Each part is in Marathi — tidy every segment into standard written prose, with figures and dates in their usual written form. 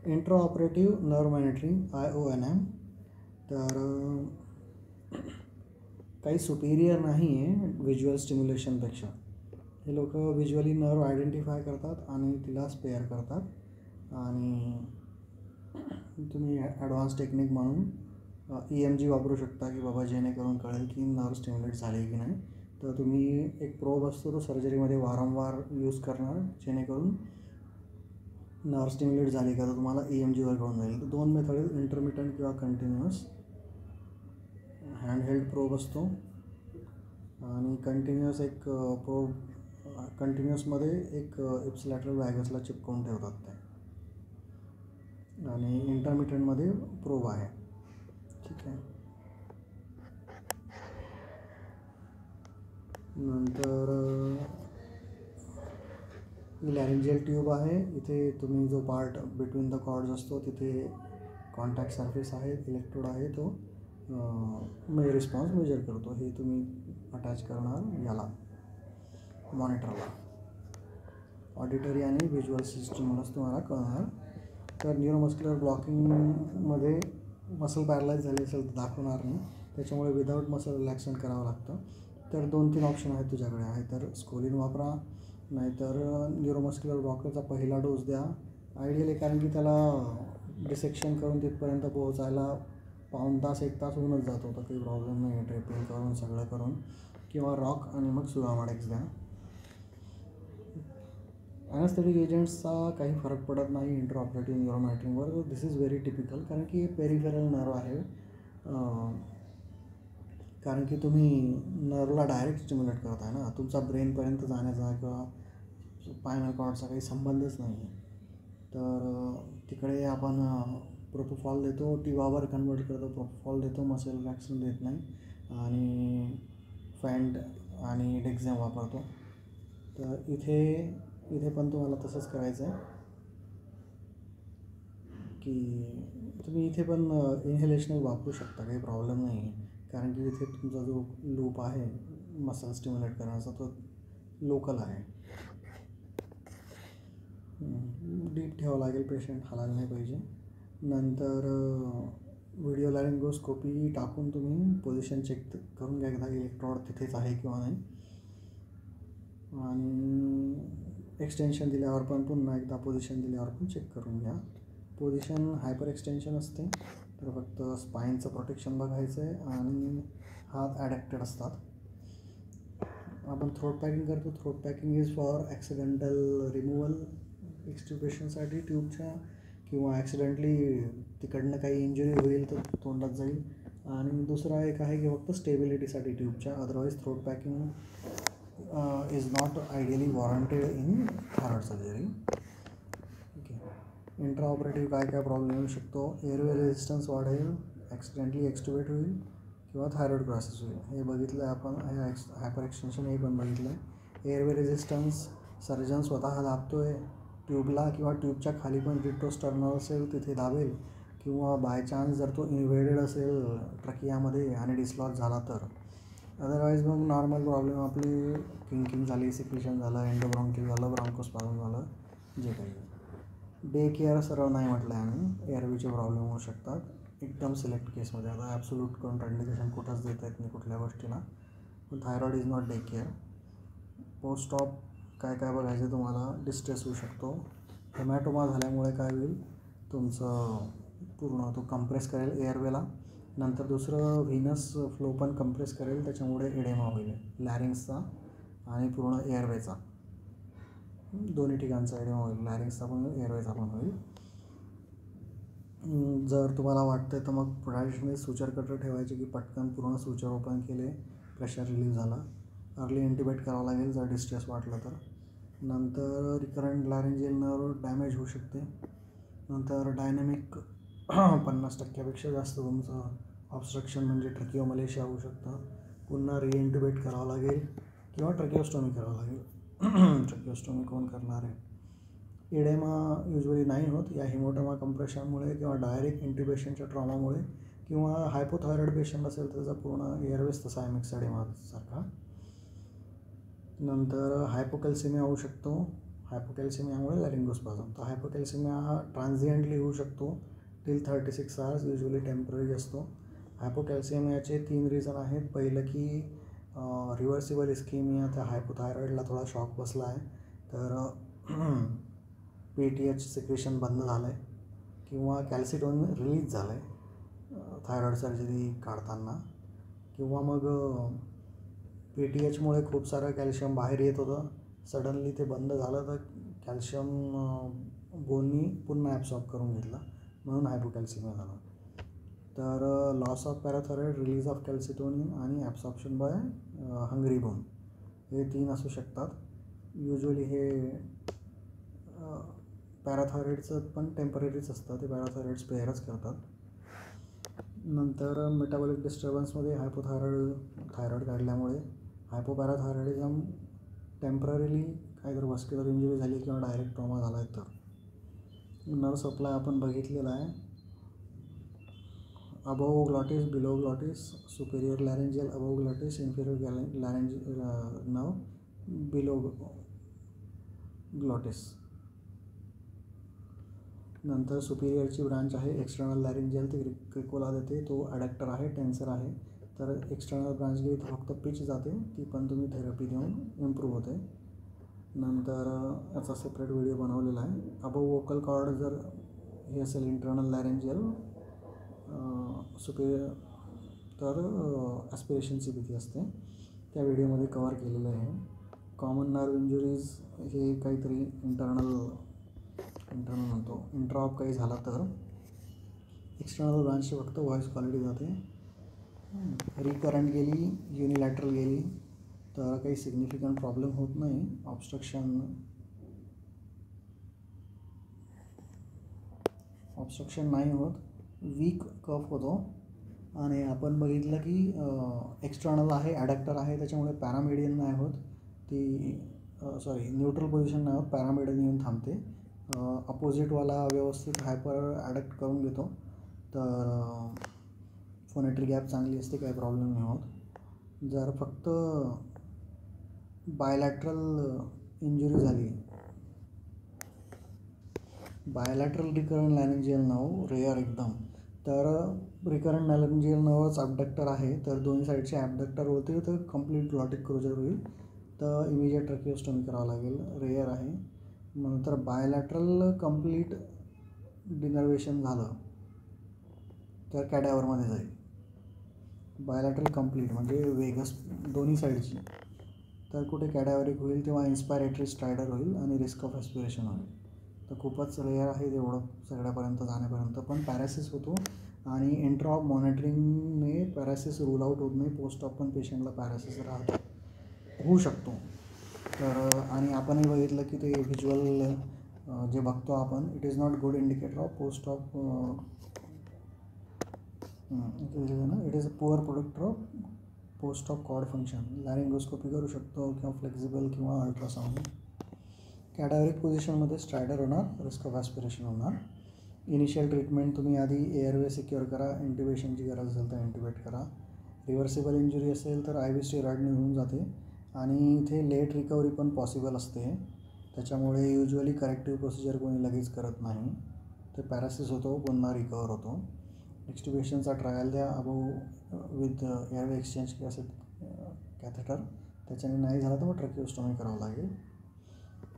Intra operative nerve monitoring IONM. तर काही सुपिरियर नाही आहे व्हिज्युअल स्टिम्युलेशनपेक्षा. हे लोक व्हिज्युअली नर्व आयडेंटिफाय करतात आणि तिला स्पेअर करतात. आणि तुम्ही ॲडव्हान्स टेक्निक म्हणून EMG वापरू शकता की बाबा जेणेकरून कळेल की नर्व स्टिम्युलेट झाले की नाही. तर तुम्ही एक प्रोब असतो तो सर्जरीमध्ये वारंवार यूज करणार जेणेकरून नर्व स्टिम्युलेट झाली का तर तुम्हाला EMGवर कळून जाईल. तर 2 मेथड आहेत, इंटरमिटंट किंवा कंटिन्युअस. हँडहेल्ड प्रोब असतो आणि कंटिन्युअस एक प्रोब. कंटिन्युअसमध्ये एक इप्सिलॅटरल वॅगसला चिपकवून ठेवतात ते, आणि इंटरमिटंटमध्ये प्रोब आहे. ठीक आहे. नंतर लॅरिंजियल ट्यूब आहे. इथे तुम्ही जो पार्ट बिटवीन द कॉर्ड्स असतो तिथे कॉन्टॅक्ट सरफेस आहे, इलेक्ट्रोड आहे, तो रिस्पॉन्स मेजर करतो. हे तुम्ही अटॅच करणार याला मॉनिटरला. ऑडिटरी आणि व्हिज्युअल सिस्टमलाच तुम्हाला कळणार. तर न्यूरोमस्क्युलर ब्लॉकिंगमध्ये मसल पॅरलाइज झाली असेल तर दाखवणार नाही, त्याच्यामुळे विदाऊट मसल रिलॅक्सेंट करावं लागतं. तर 2-3 ऑप्शन आहेत तुझ्याकडे. आहे तर स्कोलिन वापरा, नाहीतर न्यूरोमस्क्युलर ब्लॉकरचा पहिला डोस द्या आयडियली, कारण की त्याला डिसेक्शन करून तिथपर्यंत पोहोचायला पाऊण तास 1 तास होऊनच जातो. तर काही प्रॉब्लेम नाही आहे, ड्रेपिंग करून सगळं करून. किंवा रॉक आणि मग सुगामाडेक्स द्या. ॲनेस्थेटिक एजंट्सचा काही फरक पडत नाही इंट्रा ऑपरेटिव्ह न्यूरो मॉनिटरिंगवर. दिस इज व्हेरी टिपिकल, कारण की पेरिफेरल नर्व आहे. कारण की तुम्ही नर्वला डायरेक्ट स्टिम्युलेट करताय ना, तुमचा ब्रेनपर्यंत जाण्याचा किंवा स्पायनल कॉर्डचा काही संबंधच नाही आहे. तर तिकडे आपण प्रोपोफॉल देतो, टिवावर कन्वर्ट करतो, प्रोपोफॉल देतो, मसल रिलॅक्सेशन देत नाही, आणि फॅन्ट आणि डेक्झॅम वापरतो. तर इथे पण तुम्हाला तसंच करायचं आहे की तुम्ही इथे पण इन्हेलेशनल वापरू शकता, काही प्रॉब्लेम नाही आहे. कारण की इथे तुमचा जो लूप आहे मसल स्टिम्युलेट करण्याचा तो लोकल आहे. डीप ठेवावं लागेल, पेशंट हालायला नाही पाहिजे. नंतर व्हिडिओ लॅरिंगोस्कोपी टाकून तुम्ही पोझिशन चेक करून घ्या एकदा, इलेक्ट्रॉड तिथेच आहे किंवा नाही. आणि एक्सटेन्शन दिल्यावर पण पुन्हा एकदा पोझिशन दिल्यावर पण चेक करून घ्या. पोझिशन हायपर एक्सटेन्शन असते तर फक्त स्पाईनचं प्रोटेक्शन बघायचं आहे, आणि हात ॲडॅप्टेड असतात. आपण थ्रोट पॅकिंग करतो. Throat packing is for accidental removal एक्स्ट्युबेशनसाठी ट्यूबच्या, किंवा ॲक्सिडेंटली तिकडनं काही इंजुरी होईल तर तोंडात जाईल. आणि दुसरा एक आहे की फक्त स्टेबिलिटीसाठी ट्यूबच्या. Otherwise throat packing is not ideally warranted in thyroid surgery. ठीक आहे. इंट्रा ऑपरेटिव्ह काय प्रॉब्लेम येऊ शकतो? एअरवे रेझिस्टन्स वाढेल, ॲक्सिडेंटली एक्स्ट्युबेट होईल, किंवा थायरॉइड क्रॉसेस होईल. हे बघितलं आहे आपण. हायपर एक्सटेन्शन हे पण बघितलं आहे. एअरवे रेझिस्टन्स सर्जन स्वतः दाबतो आहे ट्यूबला, किंवा ट्यूबच्या खाली पण रिट्रोस्टर्नल असेल तिथे दाबेल, किंवा बाय चान्स जर तो इन्व्हेडेड असेल ट्रकियामध्ये आणि डिस्लॉज झाला तर. अदरवाईज मग नॉर्मल प्रॉब्लेम आपली किंकिंग झाली, सिक्रेशन झालं, एंडोब्रॉन्किल झालं, ब्रॉन्कोस्पाझम झालं, जे काही. डे केअर सरळ नाही म्हटलं आहे आम्ही. एअरवेचे प्रॉब्लेम होऊ शकतात एकदम सिलेक्ट केसमध्ये. आता ॲब्सोल्यूट कॉन्ट्राइंडिकेशन कुठंच देता येत नाही कुठल्या गोष्टीला. पण thyroid is not day care. Post op काय बघायचं तुम्हाला? डिस्ट्रेस होऊ शकतो. हेमॅटोमा झाल्यामुळे काय होईल, तुमचं पूर्ण तो कंप्रेस करेल एअरवेला. नंतर दुसरं व्हीनस फ्लो पण कंप्रेस करेल, त्याच्यामुळे एडेमा होईल लॅरिंग्सचा आणि पूर्ण एअरवेचा. दोन्ही ठिकाणचा एडेमा होईल, लॅरिंग्सचा पण एअरवेचा पण होईल. जर तुम्हाला वाटतं तर मग प्रायवेटमध्ये सुचर कटर ठेवायचे की पटकन पूर्ण सुचर ओपन केले, प्रेशर रिलीव्ह झाला. अर्ली इंटिबेट करावं लागेल जर डिस्ट्रेस वाटलं तर. नंतर रिकरंट लॅरेंजियल नर्व डॅमेज होऊ शकते. नंतर डायनॅमिक 50% जास्त तुमचं ऑब्स्ट्रक्शन म्हणजे ट्रकिओमलेशिया होऊ शकतं. पुन्हा रिइंटिबेट करावं लागेल, किंवा ट्रकिओस्टोमी करावं लागेल. ट्रकिओस्टोमी कोण करणार आहे? एडेमा युजली नाही होत या हिमोटोमा कंप्रेशनमुळे, किंवा डायरेक्ट इंटिबेशनच्या ट्रॉमामुळे, किंवा हायपोथायरॉइड पेशंट असेल तर त्याचा पूर्ण एअरवेज तसा आहे मिक्सड एडेमासारखा. नंतर हायपोकॅल्सिमिया होऊ शकतो. हायपोकॅल्सिमियामुळे लॅरिंगोस्पाझम. तर हायपोकॅल्सिमिया हा ट्रान्झिएंटली होऊ शकतो टिल 36 आवर्स, युजली टेम्पररी असतो. हायपोकॅल्सिमियाचे 3 रिझन आहेत. पहिलं की रिव्हर्सिबल इस्केमिया, त्या हायपोथायरॉईडला थोडा शॉक बसला आहे तर PTH सिक्रेशन बंद झालं आहे, किंवा कॅल्सिटोन रिलीज झालं आहे थायरॉईड सर्जरी काढताना, किंवा मग PTHमुळे खूप सारं कॅल्शियम बाहेर येत होतं, सडनली ते बंद झालं तर कॅल्शियम बोननी पुन्हा ॲब्सॉर्ब करून घेतलं, म्हणून हायपोकॅल्सिमिया झालं. तर लॉस ऑफ पॅराथायरॉईड, रिलीज ऑफ कॅल्सिटोनिन आणि ॲब्सॉर्प्शन बाय हंग्री बोन हे 3 असू शकतात. युजली हे पॅराथायरॉईडचं पण टेम्पररीच असतं, ते पॅराथायरॉईड स्पेअरच करतात. नंतर मेटाबॉलिक डिस्टर्बन्समध्ये थायरॉईड काढल्यामुळे हायपोपॅराथायरॉइडिझम टेम्पररीली काहीतरी व्हस्क्युलर इंजुरी झाली किंवा डायरेक्ट ट्रॉमा झाला आहे तर नर्व सप्लाय आपण बघितलेला आहे. Above glottis, below glottis, superior laryngeal above glottis, inferior laryngeal nerve below glottis. नंतर सुपिरियरची ब्रांच आहे एक्सटर्नल लॅरेंजियल, ती क्रिकोला देते, तो ॲडॅक्टर आहे, टेन्सर आहे. तर एक्सटर्नल ब्रांच गेली तर फक्त पिच जाते, ती पण तुम्ही थेरपी देऊन इम्प्रूव्ह होते. नंतर याचा सेपरेट व्हिडिओ बनवलेला आहे. अबोव वोकल कॉर्ड जर हे असेल इंटर्नल लॅरेंजियल सुपेरियर तर ॲस्पिरेशनची भीती असते, त्या व्हिडिओमध्ये कवर केलेलं आहे. कॉमन नर्व इंजुरीज हे काहीतरी इंटर्नल म्हणतो इंट्रॉप काही झाला तर एक्सटर्नल ब्रांचची फक्त व्हॉईस क्वालिटी जाते. रिकरंट गेली, युनिलॅटरल गेली तर काही सिग्निफिकंट प्रॉब्लेम होत नाही. ऑब्स्ट्रक्शन नाही होत, वीक कफ होतो. आणि आपण बघितलं की एक्सटर्नल आहे, ॲडॅक्टर आहे, त्याच्यामुळे पॅरामेडियन नाही होत, ती न्यूट्रल पोझिशन नाही होत, पॅरामेडियन येऊन थांबते. अपोजिटवाला व्यवस्थित हायपर ॲडॅक्ट करून घेतो, तर फोनेटरी गॅप चांगली असते, काही प्रॉब्लेम नाही होत. जर फक्त बायलॅटरल इंजुरी झाली, बायलॅटरल रिकरंट लॅरेंजियल नर्व रेअर एकदम, तर रिकरंट लॅरेंजियल नर्वच ॲबडक्टर आहे, तर दोन्ही साईडचे ॲबडक्टर होते तर कंप्लीट ग्लॉटिक क्लोजर होईल, तर इमिजिएट ट्रॅकिओस्टोमी करावं लागेल, रेअर आहे. नंतर बायलॅटरल कंप्लीट डिनर्वेशन झालं तर कॅडॅवरमध्ये जाईल. बायलॅटरल कंप्लीट म्हणजे वेगस दोन्ही साईडची, तर कुठे कॅडॅवरिक होईल तेव्हा इन्स्पायरेटरी स्ट्रायडर होईल आणि रिस्क ऑफ ॲस्पिरेशन होईल. तर खूपच रेअर आहे तेवढं सगळ्यापर्यंत जाण्यापर्यंत, पण पॅरासिस होतो आणि इंट्रॉप मॉनिटरिंगने पॅरासिस रूल आउट होत नाही. पोस्ट ऑप पण पेशंटला पॅरासिस होऊ शकतो. तर आणि आपणही बघितलं की ते व्हिज्युअल जे बघतो आपण, it is not good indicator of post op it is a poor predictor of post op cord function. Laryngoscopy करू शकतो किंवा फ्लेक्झिबल किंवा अल्ट्रासाऊंड. कॅडॅवरिक पोझिशनमध्ये स्ट्रायडर होणार, रिस्क ऑफ ॲस्पिरेशन होणार. इनिशियल ट्रीटमेंट तुम्ही आधी एअरवे सिक्युअर करा, इंट्युबेशनची गरज असेल तर इंट्युबेट करा. रिव्हर्सिबल इंजुरी असेल तर IV स्टेरॉइडने होऊन जाते आणि इथे लेट रिकव्हरी पण पॉसिबल असते, त्याच्यामुळे युजली करेक्टिव्ह प्रोसिजर कोणी लगेच करत नाही, ते पॅरासिस होतो, पुन्हा रिकवर होतो. एक्स्ट्युबेशनचा ट्रायल द्या above with airway exchange catheter, त्याच्याने नाही झालं तर मग ट्रॅकिओस्टोमी करावं लागेल.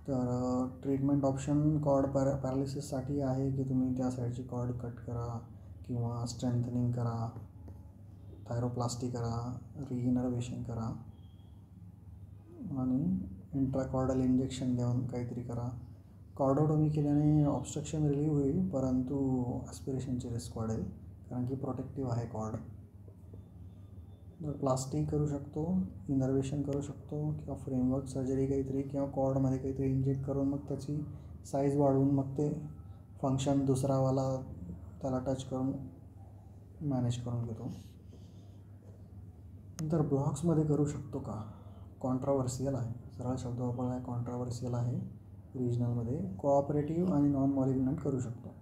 तर ट्रीटमेंट ऑप्शन कॉर्ड पॅरालिसिससाठी आहे की तुम्ही त्या साईडची कॉर्ड कट करा किंवा स्ट्रेंथनिंग करा, थायरोप्लास्टी करा, रिइनर्वेशन करा आणि इंट्राकॉर्डल इंजेक्शन देऊन काहीतरी करा. कॉर्डोटोमी केल्याने ऑब्स्ट्रक्शन रिलीव्ह होईल, परंतु ॲस्पिरेशनची रिस्क वाढेल कारण की प्रोटेक्टिव्ह आहे कॉर्ड. प्लास्टिक करू शकतो, इनर्वेशन करू शकतो किंवा फ्रेमवर्क सर्जरी काहीतरी, किंवा कॉर्डमध्ये काहीतरी इंजेक्ट करून मग त्याची साईज वाढवून मग ते फंक्शन दुसरावाला त्याला टच करून मॅनेज करून घेतो. नंतर ब्लॉक्समध्ये करू शकतो का, कॉन्ट्रावर्सियल आहे, सरळ शब्द वापरला आहे, कॉन्ट्रावर्सियल आहे. रिजनलमध्ये कोऑपरेटिव्ह आणि नॉन मॉलिग्नंट करू शकतो.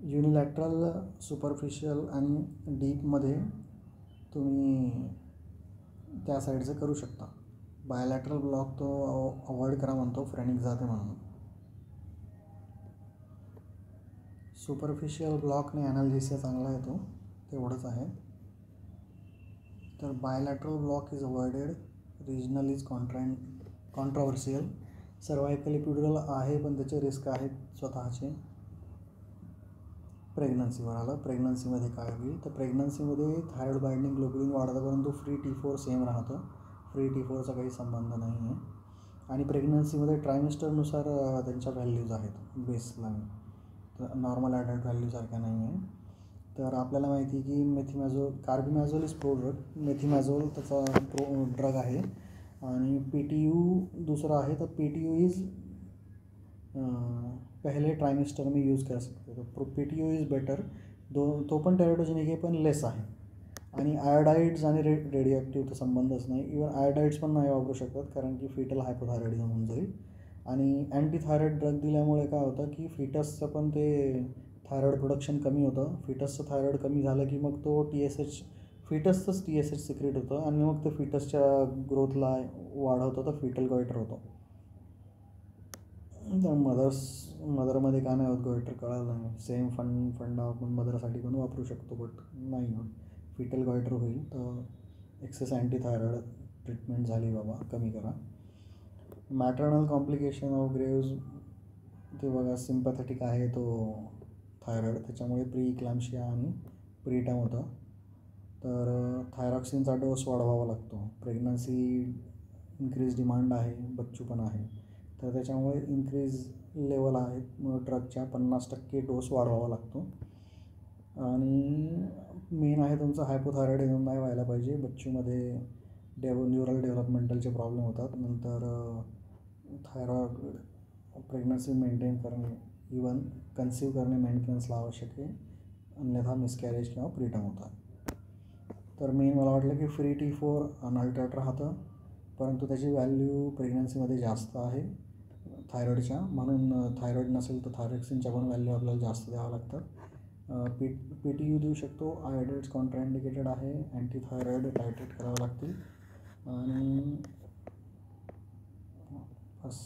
युनिलॅटरल, सुपरफिशियल आणि डीपमध्ये तुम्ही त्या साईडचं करू शकता. बायलॅटरल ब्लॉक तो अवॉइड करा म्हणतो, फ्रेनिक जाते म्हणून. सुपरफिशियल ब्लॉकने ॲनाल्जेसिया चांगला येतो, तेवढंच आहे. तर bilateral block is avoided, regional is controversial. Cervical epidural आहे पण त्याचे रिस्क आहेत स्वतःचे. प्रेग्नन्सीवर आलं. प्रेग्नन्सीमध्ये काय होईल तर प्रेग्नन्सीमध्ये थायरॉइड बाइंडिंग ग्लोबुलिन वाढतं, परंतु फ्री T4 सेम राहतं. फ्री T4चा काही संबंध नाही आहे. आणि प्रेग्नन्सीमध्ये ट्रायमिस्टरनुसार त्यांच्या व्हॅल्यूज आहेत बेसलाईन, तर नॉर्मल ॲडल्ट व्हॅल्यूसारख्या नाही आहे. तर आपल्याला माहिती आहे की कार्बिमॅझोल इज प्रोड्रग. मेथिमॅझोल त्याचा ड्रग आहे. आणि PTU दुसरा आहे. तर PTU इज पहले ट्रायमिस्टर में यूज कर सकते. तो PTU इज बेटर. तो पण टेरेडोजेनिक आहे पण लेस आहे. आणि आयोडाईड्स आणि रेडिओॲक्टिव्हचा संबंधच नाही. इव्हन आयोडाईड्स पण नाही वापरू शकत, कारण की फिटल हायपोथायरॉइडिझम होऊन जाईल. आणि अँटीथायरॉइड ड्रग दिल्यामुळे काय होतं की फिटसचं पण ते थायरॉइड प्रोडक्शन कमी होतं. फिटसचं थायरॉइड कमी झालं की मग तो फिटसचंच TSH सिक्रेट होतं आणि मग ते फिटसच्या ग्रोथला वाढवतं, तर फिटल गॉयटर होतं. तर मदरमध्ये का नाही होत गॉयटर कळालं नाही. सेम फंडा आपण मदरसाठी पण वापरू शकतो, बट नाही होत. फिटल गॉयटर होईल तर एक्सेस अँटीथायरॉइड ट्रीटमेंट झाली बाबा, कमी करा. मॅटर्नल कॉम्प्लिकेशन ऑफ ग्रेव्ज, ते बघा सिम्पॅथेटिक आहे तो थायरॉइड, त्याच्यामुळे प्री इक्लॅम्शिया आणि प्रीटर्म होतं. तर थायरॉक्सिनचा डोस वाढवावा लागतो. प्रेग्नन्सी इन्क्रीज डिमांड आहे, बच्चू पण आहे, तर त्याच्यामुळे इन्क्रीज लेवल आहेत. मग ड्रगच्या 50% डोस वाढवावा लागतो. आणि मेन आहे तुमचं हायपोथायरॉइडिझम नाही व्हायला पाहिजे. बच्चूमध्ये न्यूरल डेव्हलपमेंटलचे प्रॉब्लेम होतात. नंतर थायरॉइड प्रेग्नन्सी मेंटेन करणे, इवन कन्सीव्ह करणे मेंटेनन्सला आवश्यक आहे, अन्यथा मिसकॅरेज किंवा प्रीटर्म होतात. तर मेन मला वाटलं की फ्री T4 अनअल्टर्ड राहतं, परंतु त्याची व्हॅल्यू प्रेग्नन्सीमध्ये जास्त आहे थायरॉइडच्या, म्हणून थायरॉइड नसेल तर थायरॉक्सिनच्या पण व्हॅल्यू आपल्याला जास्त द्यावं लागतं. PTU देऊ शकतो. आयोडाईड्स कॉन्ट्राइंडिकेटेड आहे. अँटीथायरॉइड टायट्रेट करावं लागतील. आणि बस.